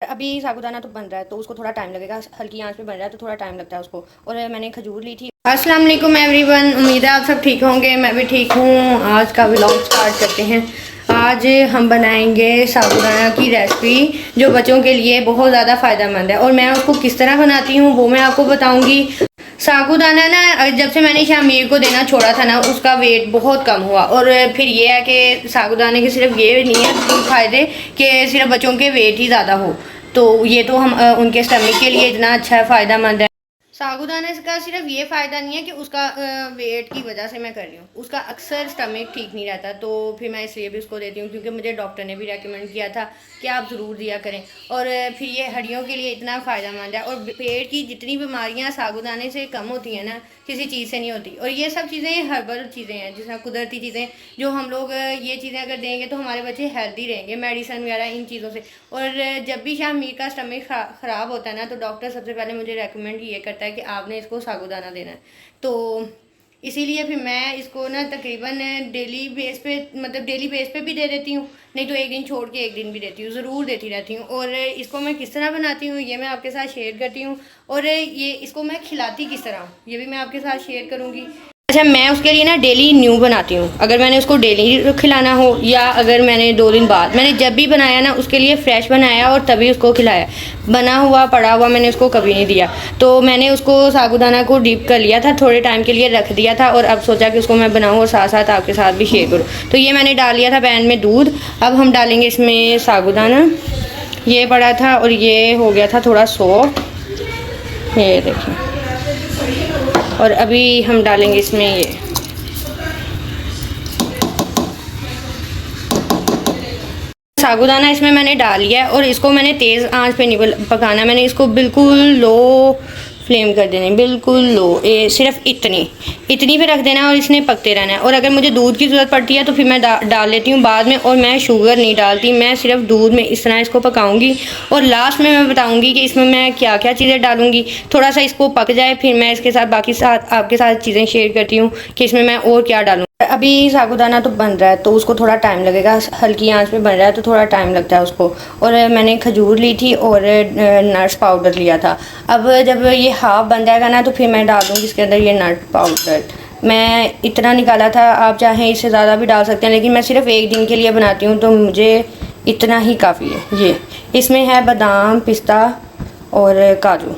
अभी साबूदाना तो बन रहा है तो उसको थोड़ा टाइम लगेगा, हल्की आंच पे बन रहा है तो थोड़ा टाइम लगता है उसको। और मैंने खजूर ली थी। अस्सलाम वालेकुम एवरीवन, उम्मीद है आप सब ठीक होंगे, मैं भी ठीक हूँ। आज का व्लॉग स्टार्ट करते हैं। आज हम बनाएंगे साबूदाना की रेसिपी जो बच्चों के लिए बहुत ज़्यादा फ़ायदेमंद है, और मैं उसको किस तरह बनाती हूँ वो मैं आपको बताऊँगी। साबूदाना ना जब से मैंने शामीर को देना छोड़ा था ना, उसका वेट बहुत कम हुआ। और फिर ये है कि साबूदाने के सिर्फ ये नहीं है फ़ायदे कि सिर्फ बच्चों के वेट ही ज़्यादा हो, तो ये तो हम उनके स्टमक के लिए इतना अच्छा फ़ायदेमंद है। साबूदाने का सिर्फ ये फ़ायदा नहीं है कि उसका वेट की वजह से मैं कर रही हूँ, उसका अक्सर स्टमक ठीक नहीं रहता, तो फिर मैं इसलिए भी उसको देती हूँ, क्योंकि मुझे डॉक्टर ने भी रेकमेंड किया था कि आप ज़रूर दिया करें। और फिर ये हड्डियों के लिए इतना फ़ायदेमंद है, और पेट की जितनी बीमारियाँ साबूदाने से कम होती हैं ना, किसी चीज़ से नहीं होती। और ये सब चीज़ें हर्बल चीज़ें हैं, जिसमें कुदरती चीज़ें जो हम लोग ये चीज़ें अगर देंगे तो हमारे बच्चे हेल्दी रहेंगे, मेडिसिन वगैरह इन चीज़ों से। और जब भी शामीर का स्टमक ख़राब होता है ना, तो डॉक्टर सबसे पहले मुझे रेकमेंड ये करता है कि आपने इसको साबूदाना देना है। तो इसीलिए फिर मैं इसको ना तकरीबन डेली बेस पे, मतलब डेली बेस पे भी दे देती हूँ, नहीं तो एक दिन छोड़ के एक दिन भी देती हूँ, ज़रूर देती रहती हूँ। और इसको मैं किस तरह बनाती हूँ ये मैं आपके साथ शेयर करती हूँ, और ये इसको मैं खिलाती किस तरह ये भी मैं आपके साथ शेयर करूँगी। अच्छा, मैं उसके लिए ना डेली न्यू बनाती हूँ। अगर मैंने उसको डेली खिलाना हो, या अगर मैंने 2 दिन बाद, मैंने जब भी बनाया ना उसके लिए फ़्रेश बनाया और तभी उसको खिलाया। बना हुआ पड़ा हुआ मैंने उसको कभी नहीं दिया। तो मैंने उसको साबूदाना को डीप कर लिया था, थोड़े टाइम के लिए रख दिया था, और अब सोचा कि उसको मैं बनाऊँ और साथ साथ आपके साथ भी शेयर करूँ। तो ये मैंने डाल लिया था पैन में दूध। अब हम डालेंगे इसमें साबूदाना। ये पड़ा था और ये हो गया था थोड़ा सॉफ्ट, ये देखिए। और अभी हम डालेंगे इसमें ये साबूदाना, इसमें मैंने डाल लिया है। और इसको मैंने तेज़ आंच पे नहीं पकाना, मैंने इसको बिल्कुल लो फ्लेम कर देना है, बिल्कुल लो। ये सिर्फ इतनी इतनी पे रख देना है और इसने पकते रहना है। और अगर मुझे दूध की ज़रूरत पड़ती है तो फिर मैं डाल लेती हूँ बाद में, और मैं शुगर नहीं डालती, मैं सिर्फ दूध में इस तरह इसको पकाऊंगी। और लास्ट में मैं बताऊंगी कि इसमें मैं क्या क्या चीज़ें डालूंगी। थोड़ा सा इसको पक जाए फिर मैं इसके साथ बाकी साथ आपके साथ चीज़ें शेयर करती हूँ कि इसमें मैं और क्या डालूँ। अभी साबूदाना तो बन रहा है तो उसको थोड़ा टाइम लगेगा, हल्की आंच पे बन रहा है तो थोड़ा टाइम लगता है उसको। और मैंने खजूर ली थी और नट्स पाउडर लिया था। अब जब ये हाफ बन जाएगा ना तो फिर मैं डाल दूँगी इसके अंदर ये नट पाउडर। मैं इतना निकाला था, आप चाहें इससे ज़्यादा भी डाल सकते हैं, लेकिन मैं सिर्फ एक दिन के लिए बनाती हूँ तो मुझे इतना ही काफ़ी है। ये इसमें है बादाम, पिस्ता और काजू,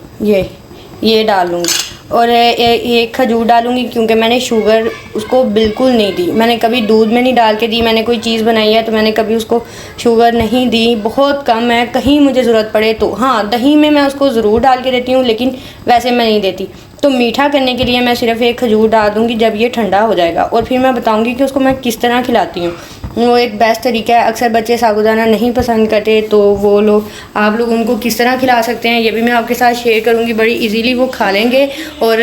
ये डाल लूँगी। और एक खजूर डालूँगी, क्योंकि मैंने शुगर उसको बिल्कुल नहीं दी, मैंने कभी दूध में नहीं डाल के दी। मैंने कोई चीज़ बनाई है तो मैंने कभी उसको शुगर नहीं दी, बहुत कम है। कहीं मुझे ज़रूरत पड़े तो हाँ, दही में मैं उसको ज़रूर डाल के देती हूँ, लेकिन वैसे मैं नहीं देती। तो मीठा करने के लिए मैं सिर्फ एक खजूर डाल दूँगी जब ये ठंडा हो जाएगा, और फिर मैं बताऊँगी कि उसको मैं किस तरह खिलाती हूँ। वो एक बेस्ट तरीका है। अक्सर बच्चे साबूदाना नहीं पसंद करते, तो वो लोग, आप लोग उनको किस तरह खिला सकते हैं ये भी मैं आपके साथ शेयर करूँगी। बड़ी इजीली वो खा लेंगे और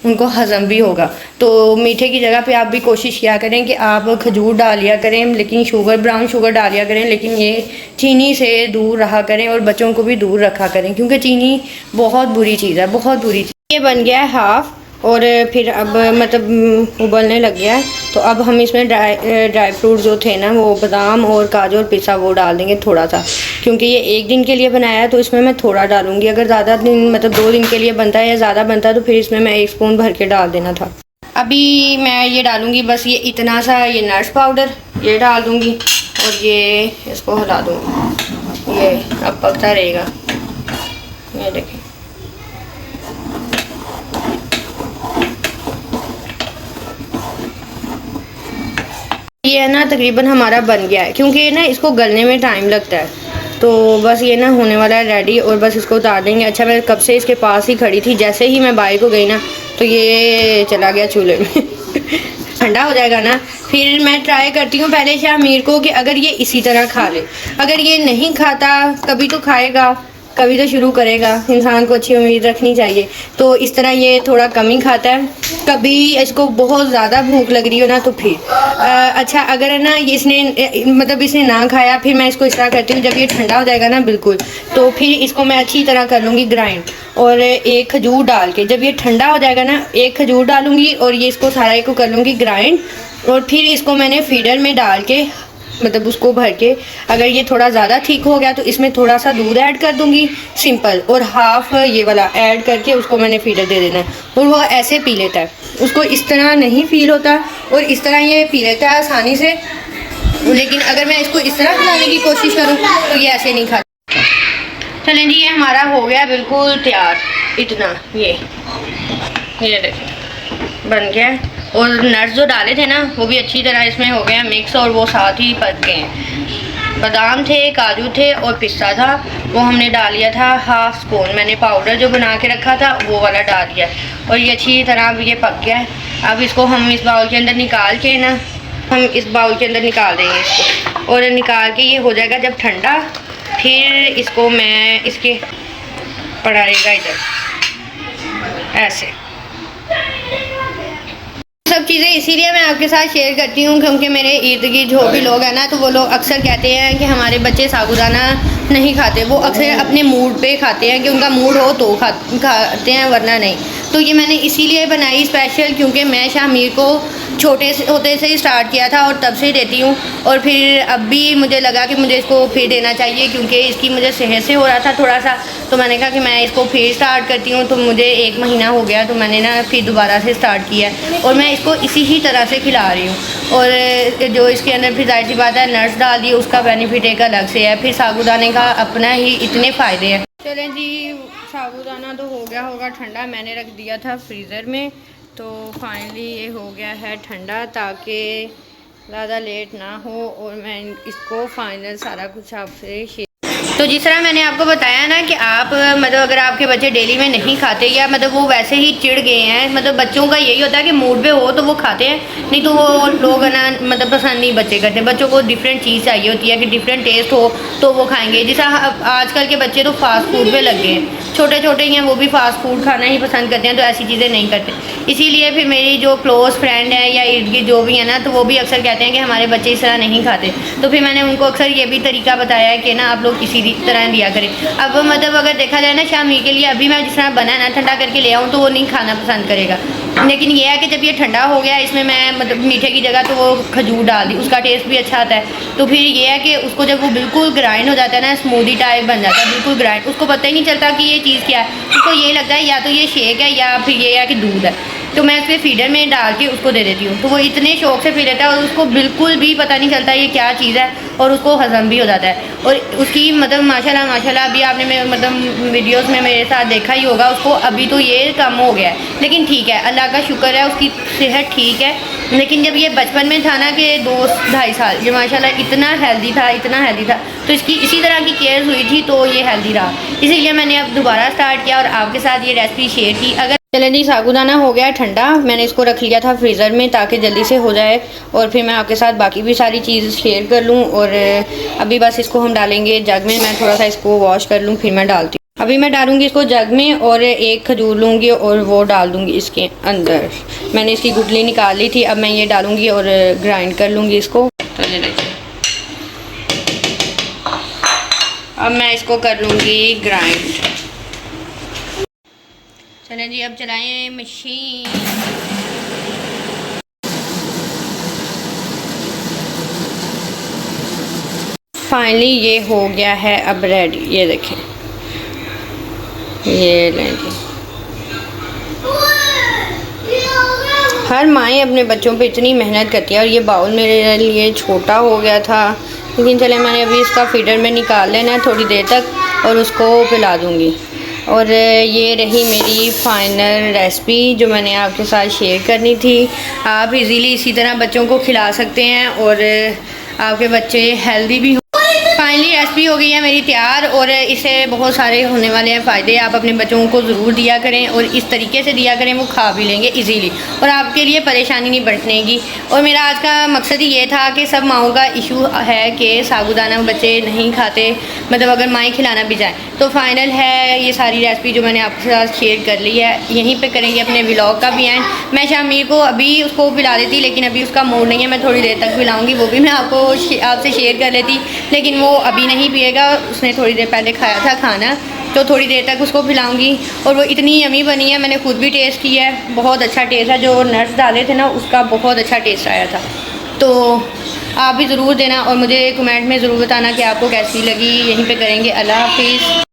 उनको हज़म भी होगा। तो मीठे की जगह पे आप भी कोशिश किया करें कि आप खजूर डाल लिया करें, लेकिन ब्राउन शुगर डाल लिया करें, लेकिन ये चीनी से दूर रहा करें और बच्चों को भी दूर रखा करें, क्योंकि चीनी बहुत बुरी चीज़ है, बहुत बुरी चीज़। ये बन गया है हाफ़, और फिर अब मतलब उबलने लग गया है। तो अब हम इसमें ड्राई फ्रूट जो थे ना, वो बादाम और काजू और पिस्ता वो डाल देंगे थोड़ा सा, क्योंकि ये एक दिन के लिए बनाया है तो इसमें मैं थोड़ा डालूंगी। अगर ज़्यादा दिन, मतलब 2 दिन के लिए बनता है या ज़्यादा बनता है तो फिर इसमें मैं 1 स्पून भर के डाल देना था। अभी मैं ये डालूंगी बस ये इतना सा, ये नट्स पाउडर ये डाल दूँगी, और ये इसको हिला दूँगी। ये अब पकता रहेगा, ये देखें। ये है ना तकरीबन हमारा बन गया है, क्योंकि ना इसको गलने में टाइम लगता है। तो बस ये ना होने वाला है रेडी, और बस इसको उतार देंगे। अच्छा, मैं कब से इसके पास ही खड़ी थी, जैसे ही मैं बाहर को गई ना तो ये चला गया चूल्हे में। ठंडा हो जाएगा ना फिर मैं ट्राई करती हूँ पहले शामीर को कि अगर ये इसी तरह खा ले। अगर ये नहीं खाता, कभी तो खाएगा, कभी तो शुरू करेगा। इंसान को अच्छी उम्मीद रखनी चाहिए। तो इस तरह ये थोड़ा कम ही खाता है। कभी इसको बहुत ज़्यादा भूख लग रही हो ना तो फिर अच्छा, अगर है ना इसने ना खाया, फिर मैं इसको इस तरह करती हूँ, जब ये ठंडा हो जाएगा ना बिल्कुल, तो फिर इसको मैं अच्छी तरह कर लूँगी ग्राइंड। और एक खजूर डाल के, जब ये ठंडा हो जाएगा ना, एक खजूर डालूँगी और ये इसको सारा को कर लूँगी ग्राइंड। और फिर इसको मैंने फीडर में डाल के मतलब उसको भर के, अगर ये थोड़ा ज़्यादा थिक हो गया तो इसमें थोड़ा सा दूध ऐड कर दूंगी सिंपल, और हाफ ये वाला ऐड करके उसको मैंने फीडर दे देना है, और वो ऐसे पी लेता है। उसको इस तरह नहीं फील होता और इस तरह ये पी लेता है आसानी से, लेकिन अगर मैं इसको इस तरह खिलाने की कोशिश करूँ तो ये ऐसे नहीं खाता। चलें जी, ये हमारा हो गया बिल्कुल तैयार। इतना ये देखिए बन गया, और नट्स जो डाले थे ना वो भी अच्छी तरह इसमें हो गया मिक्स, और वो साथ ही पक गए हैं। बादाम थे, काजू थे और पिस्ता था, वो हमने डाल लिया था हाफ स्पून। मैंने पाउडर जो बना के रखा था वो वाला डाल दिया, और ये अच्छी तरह अब ये पक गया है। अब इसको हम इस बाउल के अंदर निकाल के ना, हम इस बाउल के अंदर निकाल देंगे इसको, और निकाल के ये हो जाएगा जब ठंडा, फिर इसको मैं इसके पड़ाएगा इधर ऐसे। सब चीज़ें इसीलिए मैं आपके साथ शेयर करती हूँ क्योंकि मेरे इर्द गिर्द जो भी लोग हैं ना, तो वो लोग अक्सर कहते हैं कि हमारे बच्चे साबूदाना नहीं खाते। वो अक्सर अपने मूड पे खाते हैं कि उनका मूड हो तो खाते हैं, वरना नहीं। तो ये मैंने इसीलिए बनाई स्पेशल, क्योंकि मैं शामीर को छोटे से होते से ही स्टार्ट किया था और तब से देती हूँ, और फिर अब भी मुझे लगा कि मुझे इसको फिर देना चाहिए क्योंकि इसकी मुझे सेहत से हो रहा था थोड़ा सा। तो मैंने कहा कि मैं इसको फिर स्टार्ट करती हूँ। तो मुझे 1 महीना हो गया, तो मैंने ना फिर दोबारा से स्टार्ट किया, और मैं इसको इसी ही तरह से खिला रही हूँ। और जो इसके अंदर फिर जाहिर सी बात है नट्स डाल दिए, उसका बेनिफिट एक अलग से है। फिर साबूदाने का अपना ही इतने फ़ायदे हैं। चलें जी, साबूदाना तो हो गया होगा ठंडा, मैंने रख दिया था फ्रीज़र में, तो फाइनली ये हो गया है ठंडा, ताकि ज़्यादा लेट ना हो और मैं इसको फाइनल सारा कुछ आपसे शेयर। तो जिस तरह मैंने आपको बताया ना कि आप मतलब अगर आपके बच्चे डेली में नहीं खाते, या मतलब वो वैसे ही चिढ़ गए हैं, मतलब बच्चों का यही होता है कि मूड पे हो तो वो खाते हैं, नहीं तो वो लोग ना मतलब पसंद नहीं बच्चे करते। बच्चों को डिफरेंट चीज़ चाहिए होती है कि डिफरेंट टेस्ट हो तो वो खाएंगे। जैसा आजकल के बच्चे तो फास्ट फूड पे लग गए हैं, छोटे छोटे ही हैं, वो भी फास्ट फूड खाना ही पसंद करते हैं, तो ऐसी चीज़ें नहीं करते। इसीलिए फिर मेरी जो क्लोज़ फ्रेंड है या इर्द गिर्द जो भी है ना, तो वो भी अक्सर कहते हैं कि हमारे बच्चे इस तरह नहीं खाते। तो फिर मैंने उनको अक्सर ये भी तरीका बताया है कि ना आप लोग इसी तरह दिया करें। अब मतलब अगर देखा जाए ना शामी के लिए, अभी मैं जिस तरह बना ना ठंडा करके ले आऊँ तो वो नहीं खाना पसंद करेगा, लेकिन ये है कि जब ये ठंडा हो गया, इसमें मैं मतलब मीठे की जगह तो वो खजूर डाल दी, उसका टेस्ट भी अच्छा आता है। तो फिर ये है कि उसको जब वो बिल्कुल ग्राइंड हो जाता है ना, स्मूदी टाइप बन जाता है बिल्कुल ग्राइंड, उसको पता ही नहीं चलता कि ये चीज़ क्या है। उसको ये लगता है या तो ये शेक है या फिर ये है कि दूध है। तो मैं उसके फीडर में डाल के उसको दे देती हूँ, तो वो इतने शौक से पी लेता है और उसको बिल्कुल भी पता नहीं चलता ये क्या चीज़ है, और उसको हज़म भी हो जाता है। और उसकी मतलब माशाल्लाह अभी आपने मतलब वीडियोस में मेरे साथ देखा ही होगा उसको, अभी तो ये कम हो गया है, लेकिन ठीक है, अल्लाह का शुक्र है, उसकी सेहत ठीक है। लेकिन जब ये बचपन में था ना कि 2-2.5 साल, ये माशाल्लाह इतना हेल्दी था, तो इसकी इसी तरह की केयर हुई थी तो ये हेल्दी रहा। इसीलिए मैंने अब दोबारा स्टार्ट किया और आपके साथ ये रेसिपी शेयर की। अगर चलें जी, साबूदाना हो गया ठंडा, मैंने इसको रख लिया था फ्रीज़र में ताकि जल्दी से हो जाए, और फिर मैं आपके साथ बाकी भी सारी चीज़ शेयर कर लूँ। और अभी बस इसको हम डालेंगे जग में, मैं थोड़ा सा इसको वॉश कर लूँ फिर मैं डालती हूँ। अभी मैं डालूँगी इसको जग में, और एक खजूर लूँगी और वो डाल दूँगी इसके अंदर। मैंने इसकी गुठली निकाल ली थी, अब मैं ये डालूँगी और ग्राइंड कर लूँगी इसको। तो ये देखिए, अब मैं इसको कर लूँगी ग्राइंड। चलें जी, अब चलाएं मशीन। फाइनली ये हो गया है अब रेडी, ये देखें, ये लें जी। हर माएँ अपने बच्चों पे इतनी मेहनत करती है, और ये बाउल मेरे लिए छोटा हो गया था, लेकिन चले मैंने अभी इसका फीडर में निकाल लेना है थोड़ी देर तक और उसको पिला दूँगी। और ये रही मेरी फ़ाइनल रेसिपी जो मैंने आपके साथ शेयर करनी थी। आप इजीली इसी तरह बच्चों को खिला सकते हैं और आपके बच्चे हेल्दी भी हो। फाइनली रेसिपी हो गई है मेरी तैयार, और इससे बहुत सारे होने वाले हैं फ़ायदे। आप अपने बच्चों को ज़रूर दिया करें, और इस तरीके से दिया करें, वो खा भी लेंगे इजीली, और आपके लिए परेशानी नहीं बनेगी। और मेरा आज का मकसद ही ये था कि सब माओं का इशू है कि साबूदाना बच्चे नहीं खाते, मतलब अगर माएँ खिलाना भी जाए। तो फाइनल है ये सारी रेसिपी जो मैंने आपके साथ शेयर कर ली है। यहीं पर करेंगे अपने व्लॉग का भी एंड। मैं शामीर को अभी उसको पिला देती, लेकिन अभी उसका मूड नहीं है, मैं थोड़ी देर तक पिलाऊँगी, वो भी मैं आपसे शेयर कर लेती, लेकिन वो अभी नहीं पिएगा। उसने थोड़ी देर पहले खाया था खाना, तो थोड़ी देर तक उसको खिलाऊंगी। और वो इतनी यमी बनी है, मैंने खुद भी टेस्ट किया है, बहुत अच्छा टेस्ट है। जो नट्स डाले थे ना उसका बहुत अच्छा टेस्ट आया था। तो आप भी ज़रूर देना और मुझे कमेंट में ज़रूर बताना कि आपको कैसी लगी। यहीं पे करेंगे। अल्लाह हाफिज़।